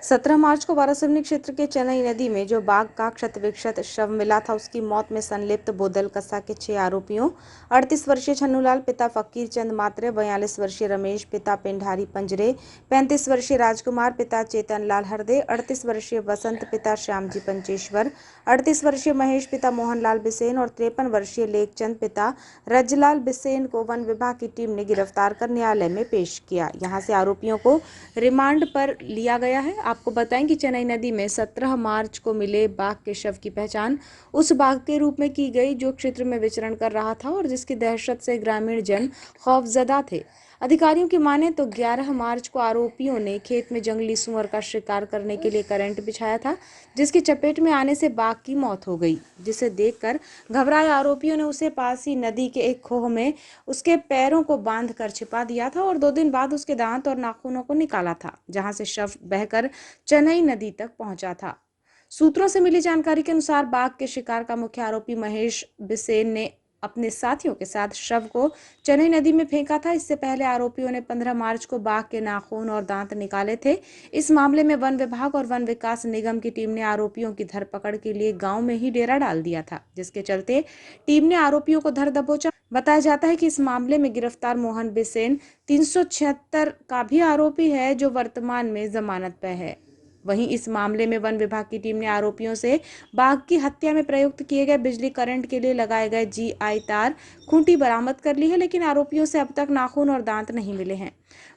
17 मार्च को वारासिवनी क्षेत्र के चेन्नई नदी में जो बाघ का क्षत विक्षत शव मिला था, उसकी मौत में संलिप्त बोदल कस्सा के 6 आरोपियों 38 वर्षीय छन्नूलाल पिता फकीर चंद मात्रे, 42 वर्षीय रमेश पिता पेंढारी पंजरे, 35 वर्षीय राजकुमार पिता चेतन लाल हरदे, 38 वर्षीय वसंत पिता श्यामजी पंचेश्वर, 38 वर्षीय महेश पिता मोहनलाल बिसेन और 53 वर्षीय लेखचंद पिता रजलाल बिसेन को वन विभाग की टीम ने गिरफ्तार कर न्यायालय में पेश किया। यहां से आरोपियों को रिमांड पर लिया गया है। आपको बताएं कि चेन्नई नदी में 17 मार्च को मिले बाघ के शव की पहचान उस बाघ के रूप में की गई जो क्षेत्र में विचरण कर रहा था और जिसकी दहशत से ग्रामीण जन खौफजदा थे। अधिकारियों की माने तो 11 मार्च को आरोपियों ने खेत में जंगली सूअर का शिकार करने के लिए करंट बिछाया था, जिसकी चपेट में आने से बाघ की मौत हो गई, जिसे देखकर घबराए आरोपियों ने उसे पास ही नदी के एक खोह में उसके पैरों को बांधकर छिपा दिया था और 2 दिन बाद उसके दांत और नाखूनों को निकाला था, जहां से शव बहकर चेन्नई नदी तक पहुंचा था। सूत्रों से मिली जानकारी के अनुसार बाघ के शिकार का मुख्य आरोपी महेश बिसेन ने अपने साथियों के साथ शव को चेन्नई नदी में फेंका था। इससे पहले आरोपियों ने 15 मार्च को बाघ के नाखून और दांत निकाले थे। इस मामले में वन विभाग और वन विकास निगम की टीम ने आरोपियों की धरपकड़ के लिए गांव में ही डेरा डाल दिया था, जिसके चलते टीम ने आरोपियों को धर दबोचा। बताया जाता है कि इस मामले में गिरफ्तार मोहन बिसेन 376 का भी आरोपी है, जो वर्तमान में जमानत पर है। वहीं इस मामले में वन विभाग की टीम ने आरोपियों से बाघ की हत्या में प्रयुक्त किए गए बिजली करंट के लिए लगाए गए जीआई तार खूंटी बरामद कर ली है, लेकिन आरोपियों से अब तक नाखून और दांत नहीं मिले हैं।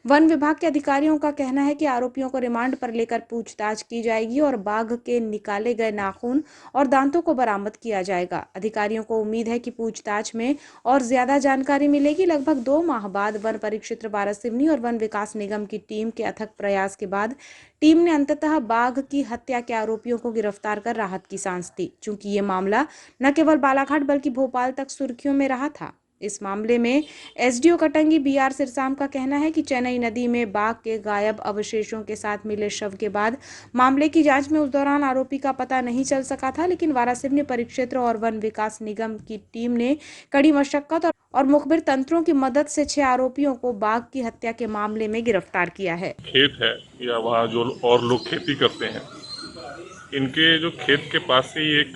वन विभाग के अधिकारियों का कहना है कि आरोपियों को रिमांड पर लेकर पूछताछ की जाएगी और बाघ के निकाले गए नाखून और दांतों को बरामद किया जाएगा। अधिकारियों को उम्मीद है कि पूछताछ में और ज्यादा जानकारी मिलेगी। लगभग 2 माह बाद वन परिक्षेत्र वारासिवनी और वन विकास निगम की टीम के अथक प्रयास के बाद टीम ने अंततः बाघ की हत्या के आरोपियों को गिरफ्तार कर राहत की सांस दी, चूंकि ये मामला न केवल बालाघाट बल्कि भोपाल तक सुर्खियों में रहा था। इस मामले में एसडीओ कटंगी बीआर सिरसाम का कहना है कि चेन्नई नदी में बाघ के गायब अवशेषों के साथ मिले शव के बाद मामले की जांच में उस दौरान आरोपी का पता नहीं चल सका था, लेकिन वारासिवनी परिक्षेत्र और वन विकास निगम की टीम ने कड़ी मशक्कत और मुखबिर तंत्रों की मदद से 6 आरोपियों को बाघ की हत्या के मामले में गिरफ्तार किया है। खेत है या वहाँ जो और लोग खेती करते हैं, इनके जो खेत के पास ही एक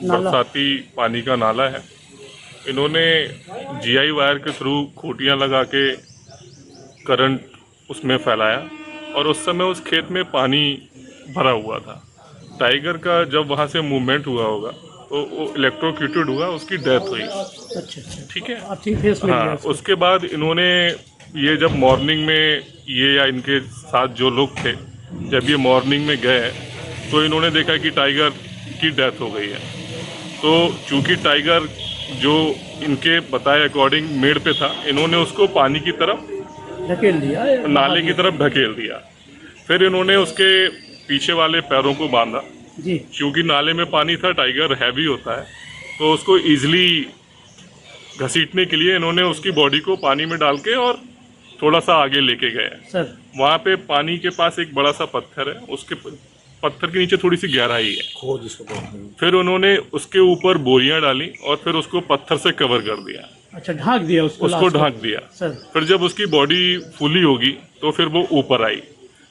बरसाती पानी का नाला है। इन्होंने जीआई वायर के थ्रू खूंटियाँ लगा के करंट उसमें फैलाया और उस समय उस खेत में पानी भरा हुआ था। टाइगर का जब वहाँ से मूवमेंट हुआ होगा तो वो इलेक्ट्रोक्यूटेड हुआ, उसकी डेथ हुई। अच्छा, ठीक है। हाँ, उसके बाद इन्होंने ये जब मॉर्निंग में ये या इनके साथ जो लोग थे, जब ये मॉर्निंग में गए तो इन्होंने देखा कि टाइगर की डेथ हो गई है। तो चूंकि टाइगर जो इनके बताए अकॉर्डिंग मेड़ पे था, इन्होंने उसको पानी की तरफ ढकेल दिया, नाले की तरफ ढकेल दिया। फिर इन्होंने उसके पीछे वाले पैरों को बांधा जी, क्योंकि नाले में पानी था, टाइगर हैवी होता है, तो उसको इजीली घसीटने के लिए इन्होंने उसकी बॉडी को पानी में डाल के और थोड़ा सा आगे लेके गए सर। वहाँ पे पानी के पास एक बड़ा सा पत्थर है, उसके पत्थर के नीचे थोड़ी सी गहराई है। फिर उन्होंने उसके ऊपर बोरियां डाली और फिर उसको पत्थर से कवर कर दिया। अच्छा, ढांक दिया उसको ढांक दिया सर। फिर जब उसकी बॉडी फुली होगी तो फिर वो ऊपर आई।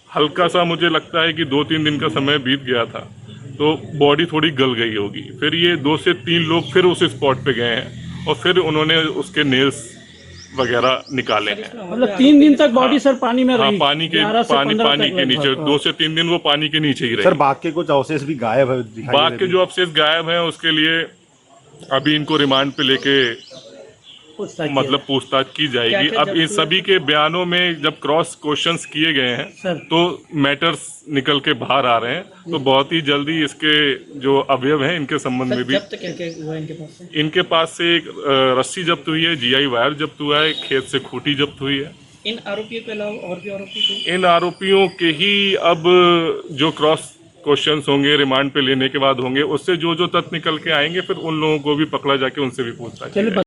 हल्का सा मुझे लगता है कि 2-3 दिन का समय बीत गया था, तो बॉडी थोड़ी गल गई होगी। फिर ये 2 से 3 लोग फिर उस स्पॉट पे गए हैं और फिर उन्होंने उसके नेल्स वगैरह निकाले हैं। मतलब 3 दिन तक बॉडी सर पानी में रही? पानी के नीचे 2 से 3 दिन वो पानी के नीचे ही रही। सर, बाघ के कुछ अवशेष भी गायब है, बाघ के जो अवशेष गायब हैं उसके लिए अभी इनको रिमांड पे लेके पूछताछ की जाएगी। अब इन सभी के बयानों में जब क्रॉस क्वेश्चंस किए गए हैं तो मैटर्स निकल के बाहर आ रहे हैं, तो बहुत ही जल्दी इसके जो अवयव हैं इनके संबंध में भी इनके पास से एक रस्सी जब्त हुई है, जीआई वायर जब्त हुआ है, खेत से खूंटी जब्त हुई है। इन आरोपियों के अलावा और भी आरोपी इन आरोपियों के ही अब जो क्रॉस क्वेश्चंस होंगे रिमांड पे लेने के बाद होंगे, उससे जो जो तथ्य निकल के आएंगे फिर उन लोगों को भी पकड़ा जाके उनसे भी पूछताछ।